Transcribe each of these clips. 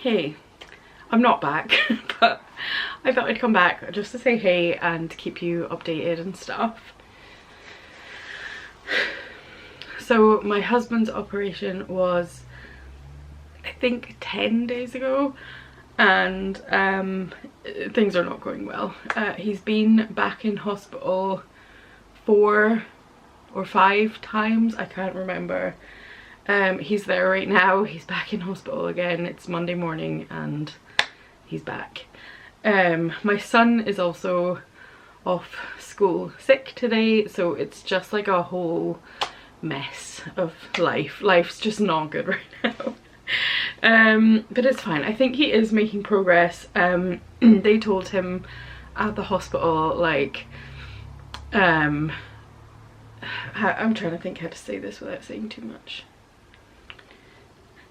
Hey, I'm not back, but I thought I'd come back just to say hey and keep you updated and stuff. So my husband's operation was, I think, 10 days ago, and things are not going well. He's been back in hospital 4 or 5 times, I can't remember. He's there right now. He's back in hospital again. It's Monday morning and he's back. My son is also off school sick today, so it's just like a whole mess of life. Life's just not good right now. But it's fine. I think he is making progress. They told him at the hospital, like, I'm trying to think how to say this without saying too much.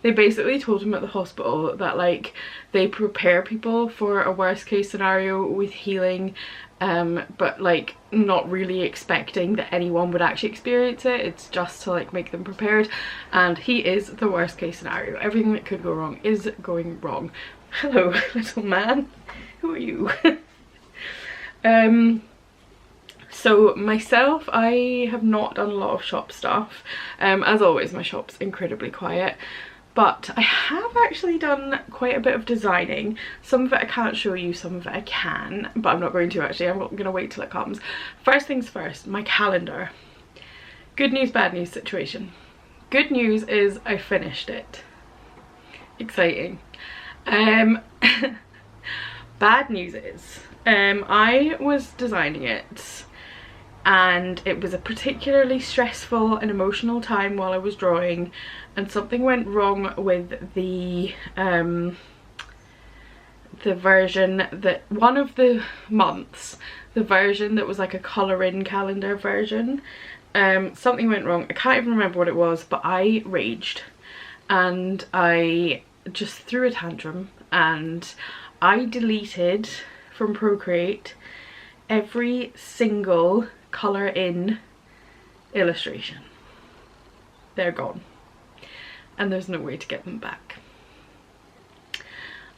They basically told him at the hospital that, like, they prepare people for a worst case scenario with healing, but like not really expecting that anyone would actually experience it. It's just to like make them prepared, and he is the worst case scenario. Everything that could go wrong is going wrong. Hello, little man. Who are you? So myself, I have not done a lot of shop stuff. As always, my shop's incredibly quiet. But I have actually done quite a bit of designing. Some of it I can't show you, some of it I can, but I'm not going to actually. I'm going to wait till it comes. First things first, my calendar. Good news, bad news situation. Good news is I finished it. Exciting. Bad news is I was designing it, and it was a particularly stressful and emotional time while I was drawing, and something went wrong with the version that, one of the months, the version that was like a colour-in calendar version. Something went wrong. I can't even remember what it was, but I raged and I just threw a tantrum, and I deleted from Procreate every single colour-in illustration. They're gone, and there's no way to get them back.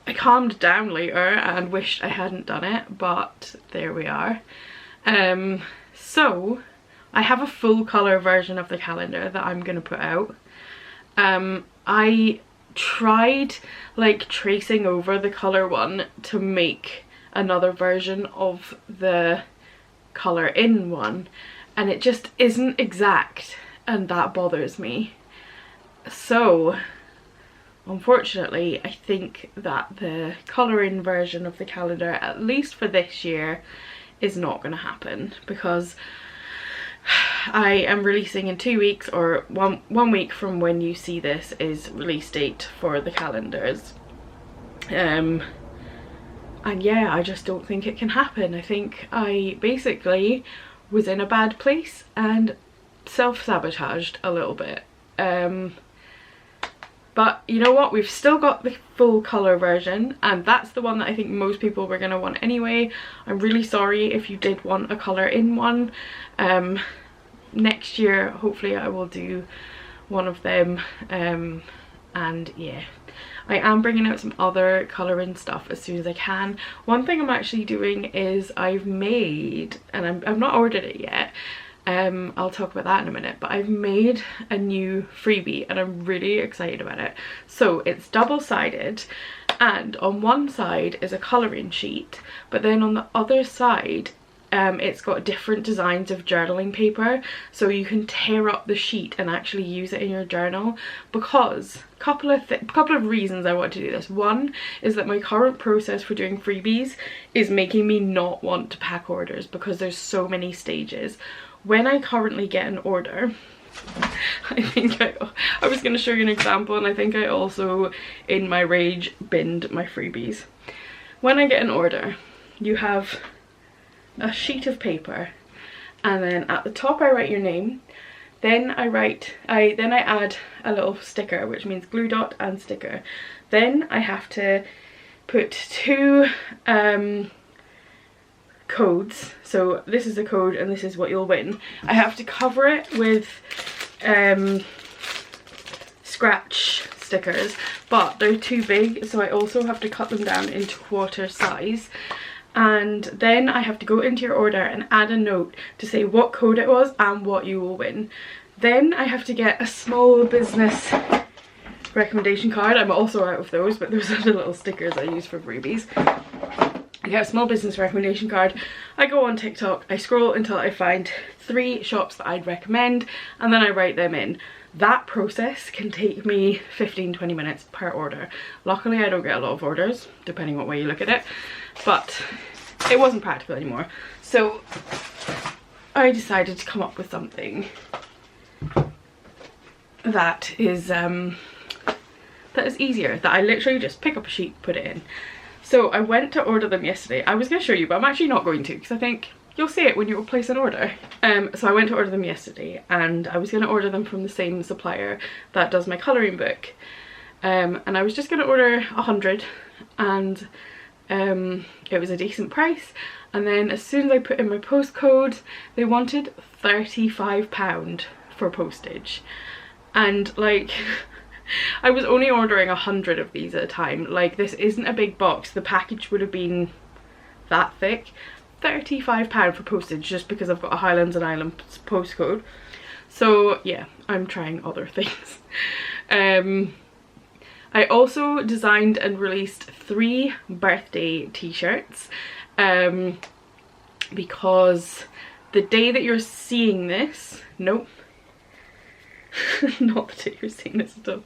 I calmed down later and wished I hadn't done it, but there we are. So I have a full colour version of the calendar that I'm gonna put out. I tried like tracing over the colour one to make another version of the colour-in one, and it just isn't exact, and that bothers me. So unfortunately I think that the colour-in version of the calendar, at least for this year, is not going to happen, because I am releasing in 2 weeks, or one week from when you see this is release date for the calendars. And yeah, I just don't think it can happen. I think I basically was in a bad place and self-sabotaged a little bit. But you know what, we've still got the full colour version, and that's the one that I think most people were going to want anyway. I'm really sorry if you did want a colour-in one. Next year hopefully I will do one of them, and yeah, I am bringing out some other colour-in stuff as soon as I can. One thing I'm actually doing is I've made, and I've not ordered it yet, I'll talk about that in a minute, but I've made a new freebie and I'm really excited about it. So it's double-sided, and on one side is a colouring sheet, but then on the other side it's got different designs of journaling paper, so you can tear up the sheet and actually use it in your journal. Because couple of reasons I want to do this. One is that my current process for doing freebies is making me not want to pack orders because there's so many stages. When I currently get an order, I think I was going to show you an example, and I think I also in my rage binned my freebies. When I get an order, you have a sheet of paper, and then at the top I write your name, then I add a little sticker, which means glue dot and sticker. Then I have to put 2 codes, so this is a code and this is what you'll win. I have to cover it with scratch stickers, but they're too big, so I also have to cut them down into quarter size. And then I have to go into your order and add a note to say what code it was and what you will win. Then I have to get a small business recommendation card. I'm also out of those, but those are the little stickers I use for freebies. I get a small business recommendation card. I go on TikTok, I scroll until I find 3 shops that I'd recommend, and then I write them in. That process can take me 15-20 minutes per order. Luckily I don't get a lot of orders, depending what way you look at it, but it wasn't practical anymore. So I decided to come up with something that is easier, that I literally just pick up a sheet, put it in. So I went to order them yesterday. I was going to show you, but I'm actually not going to, because I think you'll see it when you place an order. So I went to order them yesterday, and I was going to order them from the same supplier that does my colouring book. And I was just going to order 100, and it was a decent price. And then as soon as I put in my postcode, they wanted £35 for postage. And like, I was only ordering 100 of these at a time. Like, this isn't a big box. The package would have been that thick. £35 for postage just because I've got a Highlands and Islands postcode. So yeah, I'm trying other things. I also designed and released 3 birthday t-shirts because the day that you're seeing this, nope, not the day you're seeing this at all,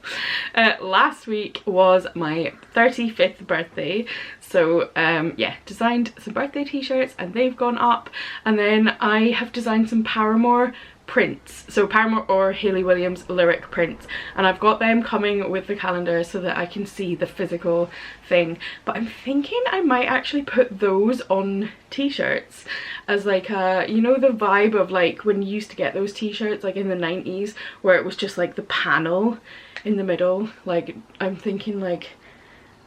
last week was my 35th birthday. So yeah, designed some birthday t-shirts and they've gone up, and then I have designed some Paramore prints, so Paramore or Hayley Williams lyric prints, and I've got them coming with the calendar so that I can see the physical thing. But I'm thinking I might actually put those on t-shirts as like a, you know, the vibe of like when you used to get those t-shirts like in the 90s where it was just like the panel in the middle. Like, I'm thinking like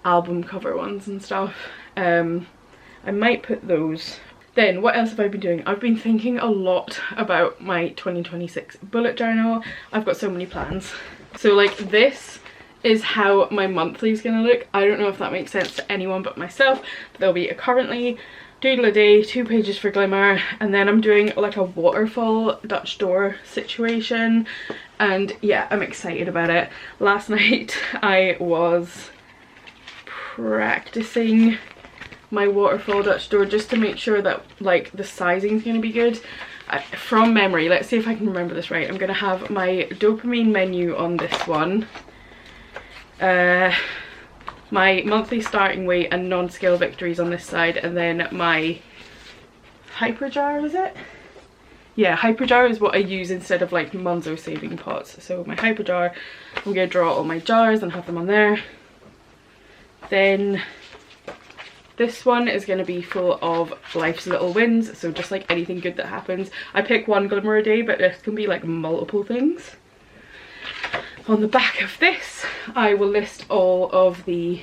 album cover ones and stuff. I might put those. Then what else have I been doing? I've been thinking a lot about my 2026 bullet journal. I've got so many plans. So like, this is how my monthly is gonna look. I don't know if that makes sense to anyone but myself, but there'll be a currently, doodle a day, 2 pages for glimmer, and then I'm doing like a waterfall Dutch door situation, and yeah, I'm excited about it. Last night I was practicing my waterfall Dutch door just to make sure that like the sizing is going to be good. From memory, let's see if I can remember this right. I'm going to have my dopamine menu on this one, my monthly starting weight and non-scale victories on this side, and then my hyper jar, is it? Yeah, hyper jar is what I use instead of like Monzo saving pots. So my hyper jar, I'm going to draw all my jars and have them on there. Then this one is going to be full of life's little wins, so just like anything good that happens. I pick 1 glimmer a day, but this can be like multiple things. On the back of this, I will list all of the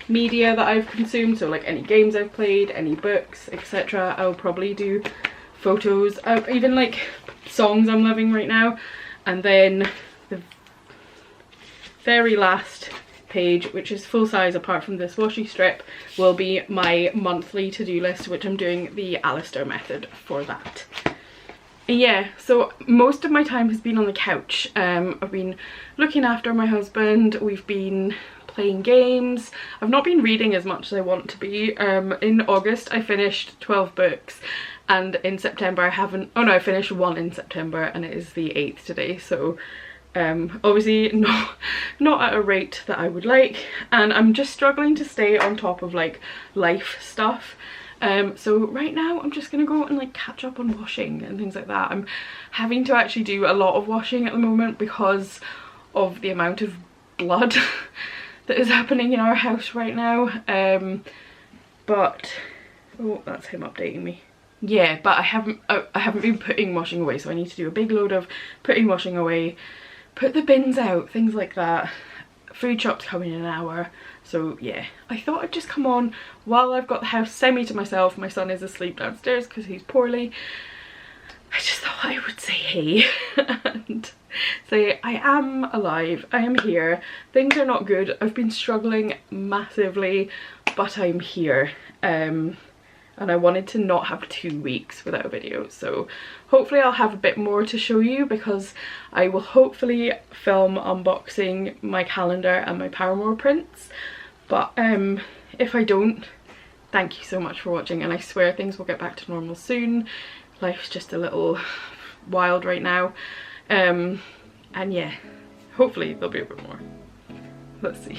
media that I've consumed, so like any games I've played, any books, etc. I'll probably do photos, even like songs I'm loving right now. And then the very last page, which is full size apart from this washi strip, will be my monthly to-do list, which I'm doing the Alistair method for that. Yeah, so most of my time has been on the couch. I've been looking after my husband, we've been playing games. I've not been reading as much as I want to be. In August I finished 12 books, and in September I haven't, oh no, I finished 1 in September, and it is the 8th today, so obviously not at a rate that I would like, and I'm just struggling to stay on top of like life stuff. So right now I'm just gonna go and like catch up on washing and things like that. I'm having to actually do a lot of washing at the moment because of the amount of blood that is happening in our house right now. But oh, that's him updating me. Yeah, but I haven't been putting washing away, so I need to do a big load of putting washing away, put the bins out, things like that. Food shop's coming in an hour, so yeah, I thought I'd just come on while I've got the house semi to myself. My son is asleep downstairs because he's poorly. I just thought I would say hey and say I am alive, I am here. Things are not good, I've been struggling massively, but I'm here. And I wanted to not have 2 weeks without a video, so hopefully I'll have a bit more to show you, because I will hopefully film unboxing my calendar and my Paramore prints. But if I don't, thank you so much for watching, and I swear things will get back to normal soon. Life's just a little wild right now. And yeah, hopefully there'll be a bit more. Let's see.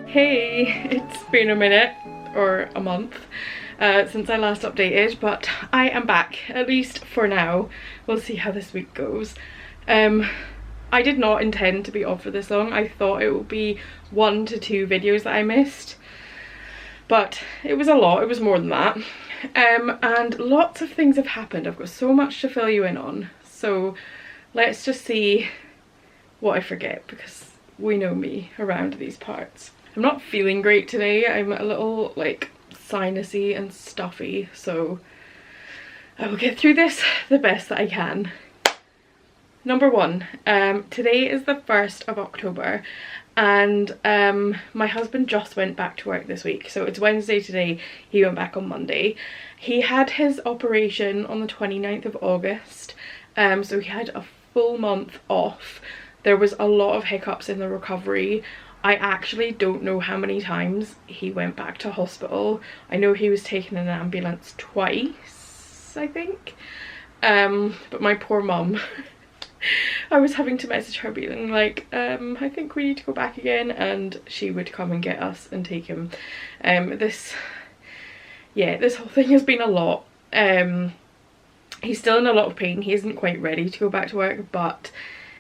Hey, it's been a minute or a month since I last updated, but I am back, at least for now. We'll see how this week goes. I did not intend to be off for this long. I thought it would be 1 to 2 videos that I missed, but it was a lot. It was more than that. And lots of things have happened. I've got so much to fill you in on, so let's just see what I forget, because we know me around these parts. I'm not feeling great today. I'm a little like sinusy and stuffy, so I will get through this the best that I can. Number 1, today is the 1st of October, and my husband just went back to work this week, so it's Wednesday today. He went back on Monday. He had his operation on the 29th of August, so he had a full month off. There was a lot of hiccups in the recovery. I actually don't know how many times he went back to hospital. I know he was taken in an ambulance twice, I think. But my poor mum, I was having to message her being like, I think we need to go back again, and she would come and get us and take him. This whole thing has been a lot. He's still in a lot of pain. He isn't quite ready to go back to work, but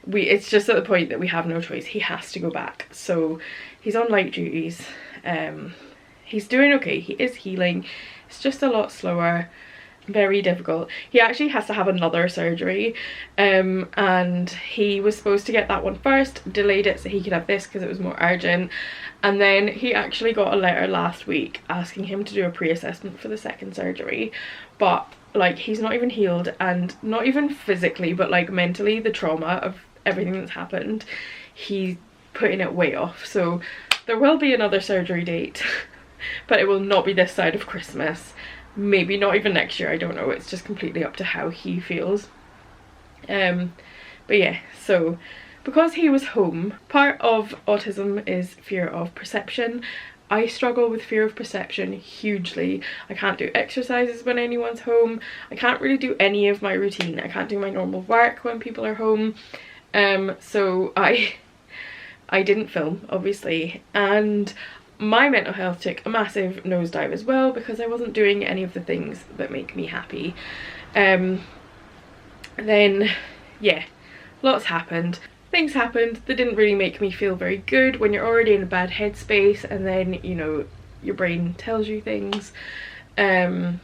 it's just at the point that we have no choice. He has to go back, so he's on light duties. He's doing okay, he is healing. It's just a lot slower, very difficult. He actually has to have another surgery, and he was supposed to get that one first, delayed it so he could have this because it was more urgent, and then he actually got a letter last week asking him to do a pre-assessment for the second surgery. But like, he's not even healed, and not even physically, but like mentally, the trauma of everything that's happened, he's putting it way off. So there will be another surgery date, but it will not be this side of Christmas, maybe not even next year, I don't know. It's just completely up to how he feels. But yeah, so because he was home, part of autism is fear of perception. I struggle with fear of perception hugely. I can't do exercises when anyone's home. I can't really do any of my routine. I can't do my normal work when people are home. So I didn't film, obviously, and my mental health took a massive nosedive as well, because I wasn't doing any of the things that make me happy. Then yeah, lots happened. Things happened that didn't really make me feel very good when you're already in a bad headspace, and then, you know, your brain tells you things. Yeah,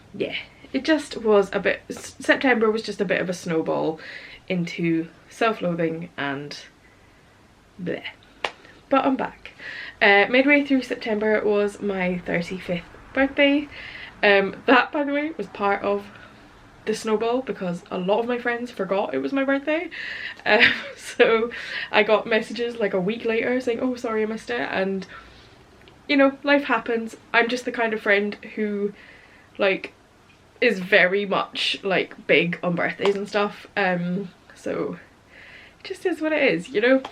it just was a bit, September was just a bit of a snowball into self-loathing and bleh. But I'm back. Midway through September was my 35th birthday. That, by the way, was part of the snowball, because a lot of my friends forgot it was my birthday. So I got messages like a week later saying, oh, sorry I missed it, and you know, life happens. I'm just the kind of friend who like is very much like big on birthdays and stuff, so it just is what it is, you know.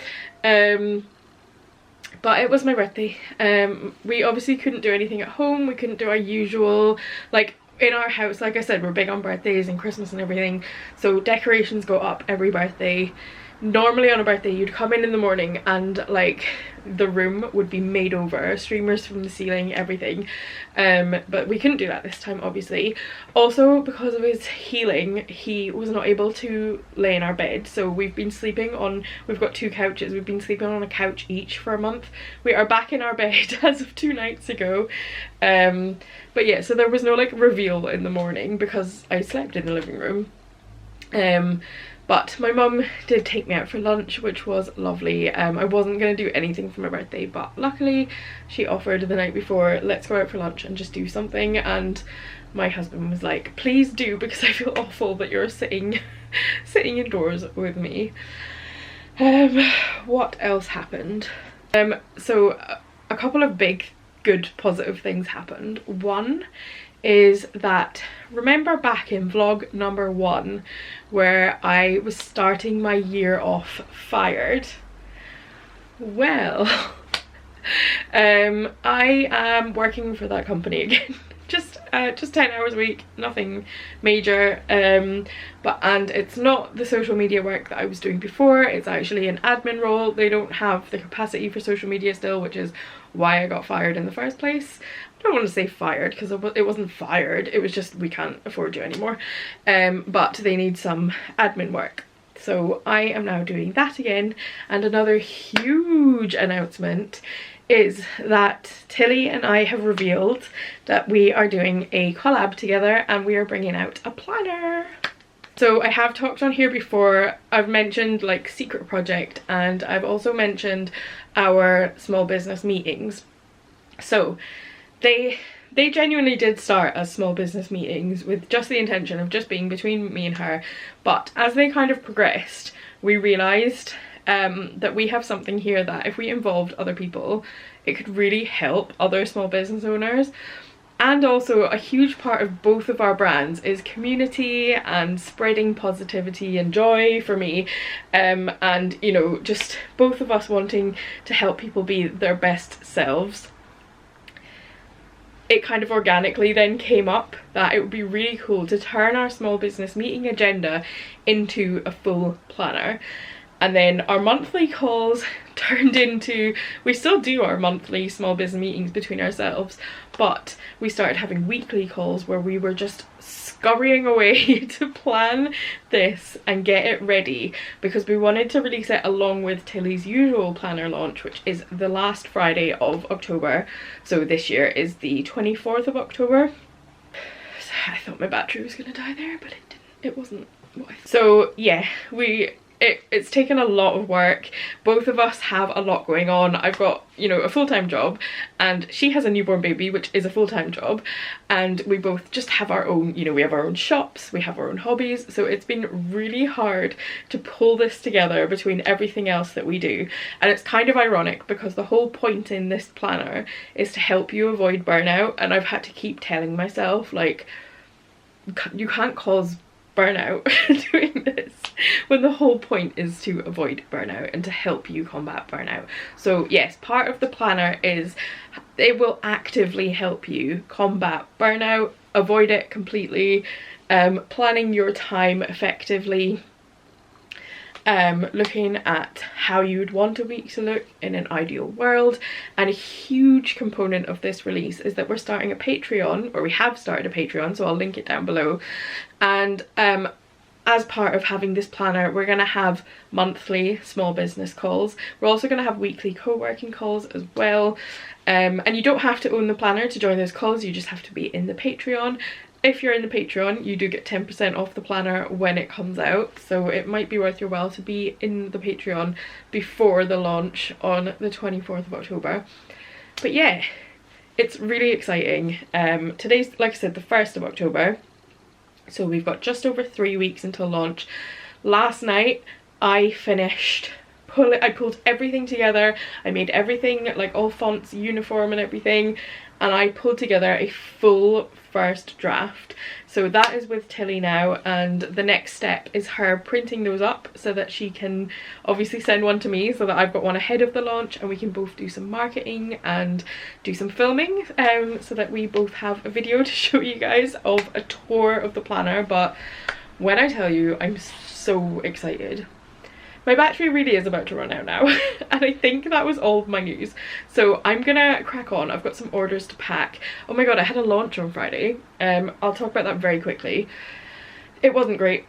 But it was my birthday. We obviously couldn't do anything at home. We couldn't do our usual, like, in our house, like I said, we're big on birthdays and Christmas and everything, so decorations go up every birthday. normally on a birthday you'd come in the morning and like the room would be made over, streamers from the ceiling, everything, but we couldn't do that this time obviously. Also because of his healing, he was not able to lay in our bed, so we've been sleeping on, we've got 2 couches, we've been sleeping on a couch each for a month. We are back in our bed as of 2 nights ago, but yeah, so there was no like reveal in the morning because I slept in the living room. But my mum did take me out for lunch, which was lovely. I wasn't going to do anything for my birthday, but luckily she offered the night before, let's go out for lunch and just do something, and my husband was like, please do, because I feel awful that you're sitting indoors with me. What else happened? So a couple of big good positive things happened. One is that, remember back in vlog number 1 where I was starting my year off fired? Well, I am working for that company again. just 10 hours a week, nothing major, and it's not the social media work that I was doing before. It's actually an admin role. They don't have the capacity for social media still, which is why I got fired in the first place. I don't want to say fired because it wasn't fired, it was just we can't afford you anymore, but they need some admin work. So I am now doing that again. And another huge announcement is that Tilly and I have revealed that we are doing a collab together and we are bringing out a planner. So I have talked on here before, I've mentioned like secret project, and I've also mentioned our small business meetings. So they genuinely did start as small business meetings with just the intention of just being between me and her, but as they kind of progressed, we realised that we have something here that if we involved other people, it could really help other small business owners. And also a huge part of both of our brands is community and spreading positivity and joy for me, and you know, just both of us wanting to help people be their best selves. It kind of organically then came up that it would be really cool to turn our small business meeting agenda into a full planner. And then our monthly calls turned into, we still do our monthly small business meetings between ourselves, but we started having weekly calls where we were just scurrying away to plan this and get it ready, because we wanted to release it along with Tilly's usual planner launch, which is the last Friday of October. So this year is the 24th of October. I thought my battery was gonna die there, but it didn't. It wasn't what I thought. So yeah, it's taken a lot of work. Both of us have a lot going on. I've got, you know, a full-time job, and she has a newborn baby, which is a full-time job, and we both just have our own, you know, we have our own shops, we have our own hobbies, so it's been really hard to pull this together between everything else that we do. And it's kind of ironic because the whole point in this planner is to help you avoid burnout, and I've had to keep telling myself, like, you can't cause burnout doing this when the whole point is to avoid burnout and to help you combat burnout. So yes, part of the planner is it will actively help you combat burnout, avoid it completely, planning your time effectively, looking at how you would want a week to look in an ideal world. And a huge component of this release is that we're starting a Patreon, or we have started a Patreon, so I'll link it down below. And as part of having this planner, we're going to have monthly small business calls. We're also going to have weekly co-working calls as well, and you don't have to own the planner to join those calls, you just have to be in the Patreon. If you're in the Patreon, you do get 10% off the planner when it comes out, so it might be worth your while to be in the Patreon before the launch on the 24th of October. But yeah, it's really exciting. Today's, like I said, the 1st of October, so we've got just over 3 weeks until launch. Last night I finished I pulled everything together, I made everything, like all fonts uniform and everything, and I pulled together a full first draft. So that is with Tilly now, and the next step is her printing those up so that she can obviously send one to me, so that I've got one ahead of the launch and we can both do some marketing and do some filming, so that we both have a video to show you guys of a tour of the planner. But when I tell you, I'm so excited. my battery really is about to run out now. And I think that was all of my news. So I'm gonna crack on. I've got some orders to pack. Oh my god, I had a launch on Friday. I'll talk about that very quickly. It wasn't great.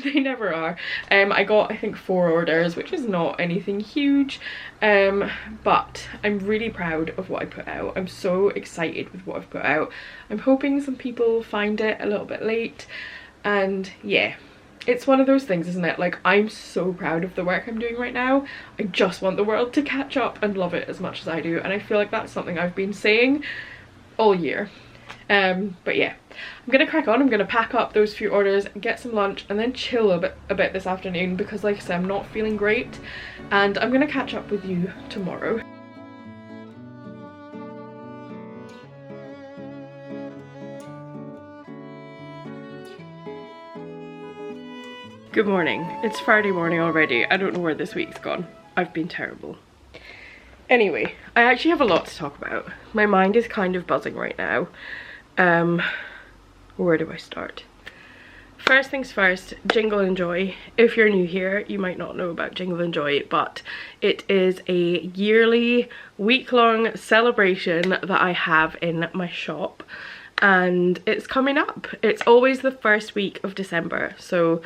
They never are. I got, I think, 4 orders, which is not anything huge, but I'm really proud of what I put out. I'm so excited with what I've put out. I'm hoping some people find it a little bit late, and yeah, it's one of those things, isn't it? Like, I'm so proud of the work I'm doing right now. I just want the world to catch up and love it as much as I do, and I feel like that's something I've been saying all year. But yeah, I'm gonna crack on. I'm gonna pack up those few orders, get some lunch, and then chill a bit this afternoon, because like I said, I'm not feeling great, and I'm gonna catch up with you tomorrow. Good morning. It's Friday morning already. I don't know where this week's gone. I've been terrible. Anyway, I actually have a lot to talk about. My mind is kind of buzzing right now. Where do I start? First things first, Jingle and Joy. If you're new here, you might not know about Jingle and Joy, but it is a yearly, week-long celebration that I have in my shop, and it's coming up. It's always the first week of December, so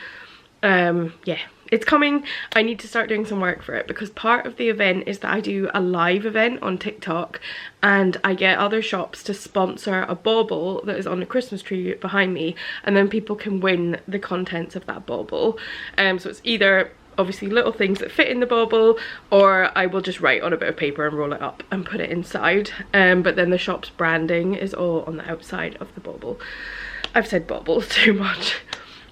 yeah, it's coming. I need to start doing some work for it, because part of the event is that I do a live event on TikTok, and I get other shops to sponsor a bauble that is on the Christmas tree behind me, and then people can win the contents of that bauble. So it's either obviously little things that fit in the bauble, or I will just write on a bit of paper and roll it up and put it inside, but then the shop's branding is all on the outside of the bauble. I've said baubles too much.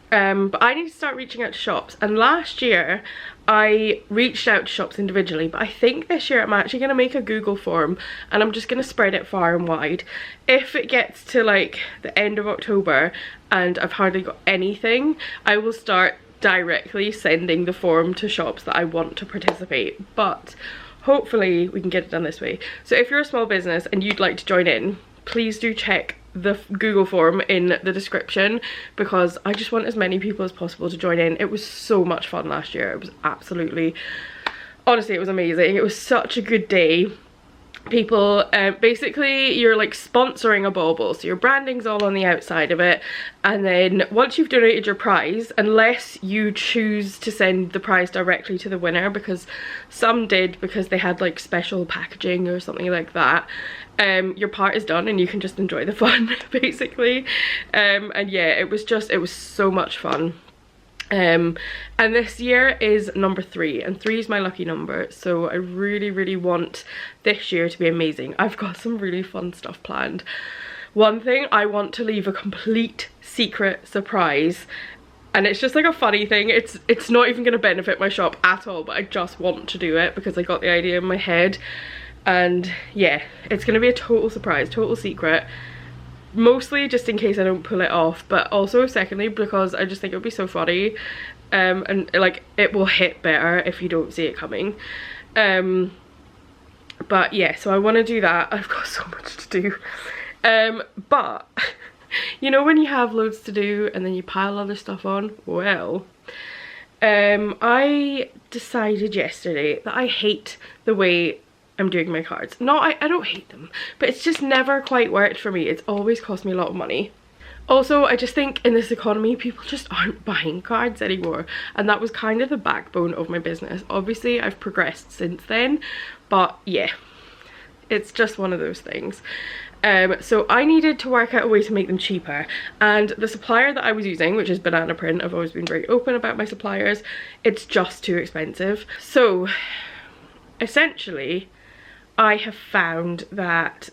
But I need to start reaching out to shops, and last year I reached out to shops individually, but I think this year I'm actually going to make a Google form, and I'm just going to spread it far and wide. If it gets to like the end of October and I've hardly got anything, I will start directly sending the form to shops that I want to participate, but hopefully we can get it done this way. So if you're a small business and you'd like to join in, please do check the Google form in the description, because I just want as many people as possible to join in. It was so much fun last year. It was absolutely, honestly, it was amazing. It was such a good day. People, basically you're like sponsoring a bauble, so your branding's all on the outside of it, and then once you've donated your prize, unless you choose to send the prize directly to the winner, because some did because they had like special packaging or something like that, your part is done and you can just enjoy the fun basically. And yeah, it was so much fun. And this year is number 3, and 3 is my lucky number, so I really want this year to be amazing. I've got some really fun stuff planned. One thing, I want to leave a complete secret surprise, and it's just like a funny thing. It's not even going to benefit my shop at all, but I just want to do it because I got the idea in my head. And yeah, it's going to be a total surprise, total secret. Mostly just in case I don't pull it off, but also secondly because I just think it would be so funny, and like it will hit better if you don't see it coming. But yeah, so I want to do that. I've got so much to do, but you know when you have loads to do and then you pile other stuff on? Well, I decided yesterday that I hate the way I'm doing my cards. No, I don't hate them, but it's just never quite worked for me. It's always cost me a lot of money. Also, I just think in this economy, people just aren't buying cards anymore, and that was kind of the backbone of my business. Obviously, I've progressed since then, but yeah, it's just one of those things. So I needed to work out a way to make them cheaper, and the supplier that I was using, which is Banana Print, I've always been very open about my suppliers, it's just too expensive. So essentially, I have found that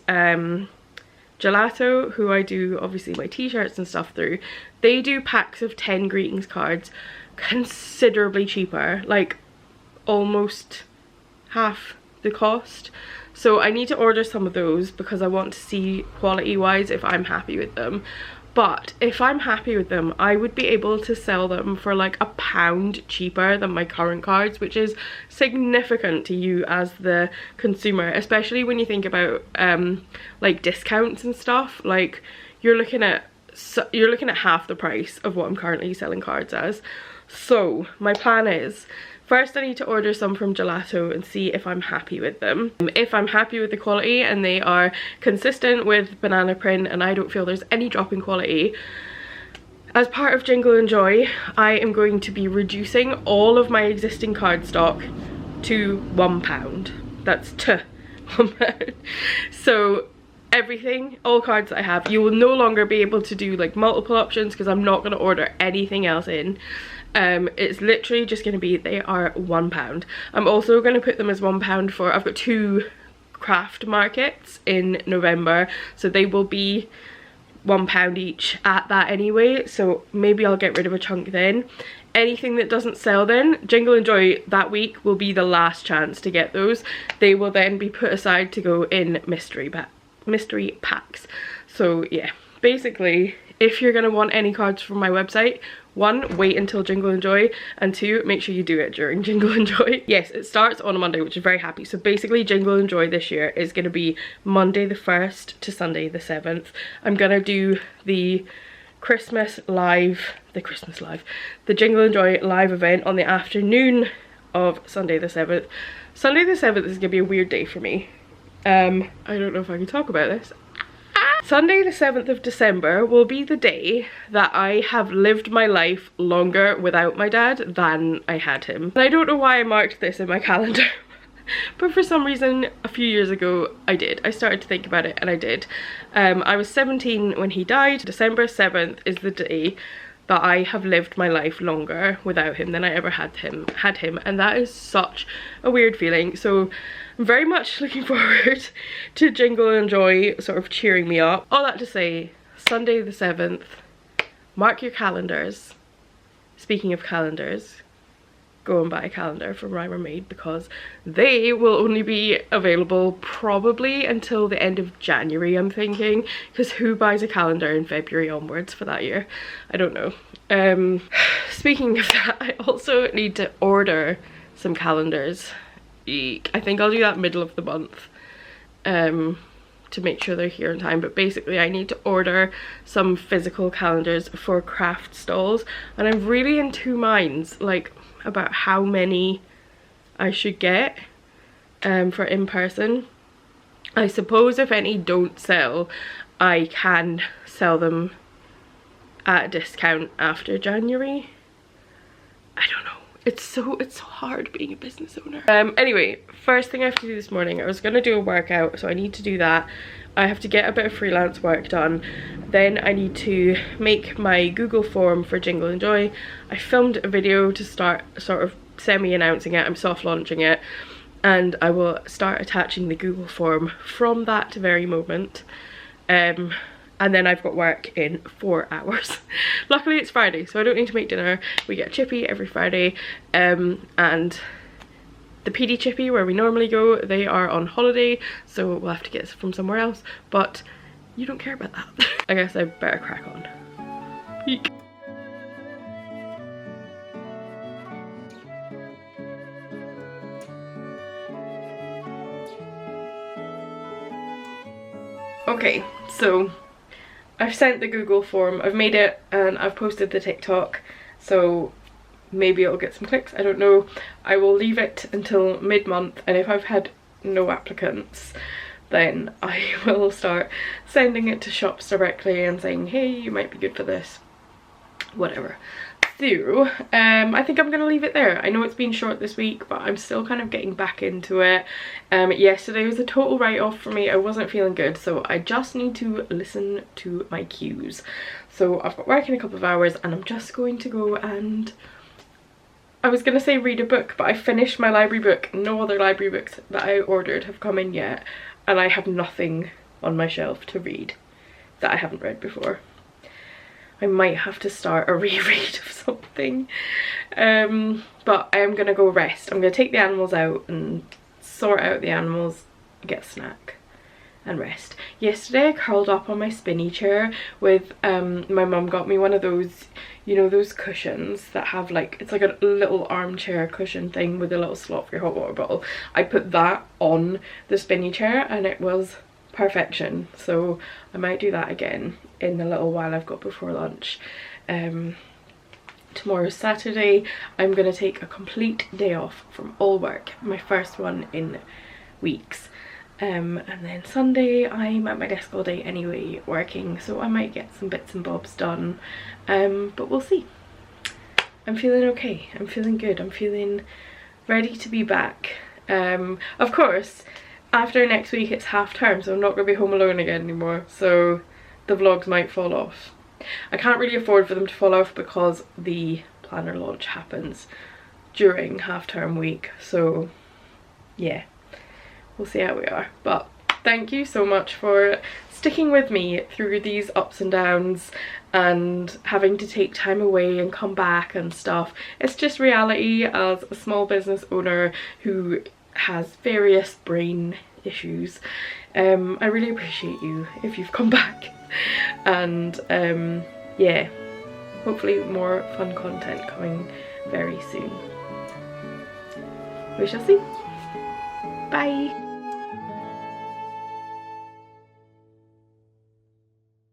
Gelato, who I do obviously my t-shirts and stuff through, they do packs of 10 greetings cards considerably cheaper, like almost half the cost. So I need to order some of those because I want to see quality wise if I'm happy with them. But if I'm happy with them, I would be able to sell them for like £1 cheaper than my current cards, which is significant to you as the consumer, especially when you think about like discounts and stuff. Like you're looking at half the price of what I'm currently selling cards as. So my plan is First I need to order some from Gelato and see if I'm happy with them. If I'm happy with the quality and they are consistent with banana print and I don't feel there's any drop in quality, as part of Jingle and Joy, I am going to be reducing all of my existing cardstock to £1. That's to £1. So everything, all cards that I have, you will no longer be able to do like multiple options because I'm not going to order anything else in. It's literally just going to be, they are £1. I'm also going to put them as £1 for, I've got 2 craft markets in November, so they will be £1 each at that anyway, so maybe I'll get rid of a chunk then. Anything that doesn't sell then, Jingle and Joy that week will be the last chance to get those. They will then be put aside to go in mystery packs. So yeah, basically if you're going to want any cards from my website, 1, wait until Jingle and Joy, and 2, make sure you do it during Jingle and Joy. Yes, it starts on a Monday, which is very happy. So basically Jingle and Joy this year is going to be Monday the 1st to Sunday the 7th. I'm going to do the Jingle and Joy live event on the afternoon of Sunday the 7th. Sunday the 7th is going to be a weird day for me. I don't know if I can talk about this. Sunday the 7th of December will be the day that I have lived my life longer without my dad than I had him. And I don't know why I marked this in my calendar, but for some reason a few years ago I did. I started to think about it and I did. I was 17 when he died. December 7th is the day that I have lived my life longer without him than I ever had him, and that is such a weird feeling. So I'm very much looking forward to Jingle and Joy sort of cheering me up. All that to say, Sunday the 7th, mark your calendars. Speaking of calendars, go and buy a calendar from Rymermade because they will only be available probably until the end of January, I'm thinking, because who buys a calendar in February onwards for that year? I don't know. Speaking of that, I also need to order some calendars. Eek. I think I'll do that middle of the month to make sure they're here in time, but basically I need to order some physical calendars for craft stalls, and I'm really in 2 minds like about how many I should get for in person. I suppose if any don't sell, I can sell them at a discount after January. I don't know. It's so hard being a business owner. Anyway, first thing I have to do this morning, I was gonna do a workout, so I need to do that. I have to get a bit of freelance work done. Then I need to make my Google form for Jingle and Joy. I filmed a video to start sort of semi-announcing it. I'm soft launching it, and I will start attaching the Google form from that very moment. And then I've got work in 4 hours. Luckily it's Friday, so I don't need to make dinner. We get a chippy every Friday, and the PD chippy where we normally go, they are on holiday, so we'll have to get it from somewhere else, but you don't care about that. I guess I better crack on. Eek. Okay, so I've sent the Google form, I've made it, and I've posted the TikTok, so maybe it'll get some clicks, I don't know. I will leave it until mid-month, and if I've had no applicants, then I will start sending it to shops directly and saying, hey, you might be good for this, whatever. So, I think I'm gonna leave it there. I know it's been short this week, but I'm still kind of getting back into it. Yesterday was a total write-off for me. I wasn't feeling good, so I just need to listen to my cues. So I've got work in a couple of hours, and I'm just going to go and, I was gonna say read a book, but I finished my library book. No other library books that I ordered have come in yet, and I have nothing on my shelf to read that I haven't read before. I might have to start a reread of something, but I am gonna go rest. I'm gonna take the animals out and sort out the animals, get a snack and rest. Yesterday I curled up on my spinny chair with, my mum got me one of those, you know, those cushions that have like, it's like a little armchair cushion thing with a little slot for your hot water bottle. I put that on the spinny chair and it was perfection, so I might do that again in the little while I've got before lunch. tomorrow's Saturday. I'm gonna take a complete day off from all work, my first one in weeks. And then Sunday I'm at my desk all day anyway working, so I might get some bits and bobs done, but we'll see. I'm feeling okay, I'm feeling good, I'm feeling ready to be back. Of course, after next week it's half term, so I'm not going to be home alone again anymore, so the vlogs might fall off. I can't really afford for them to fall off because the planner launch happens during half term week, so yeah, we'll see how we are. But thank you so much for sticking with me through these ups and downs and having to take time away and come back and stuff. It's just reality as a small business owner who has various brain issues. I really appreciate you if you've come back, and yeah, hopefully more fun content coming very soon. We shall see. Bye.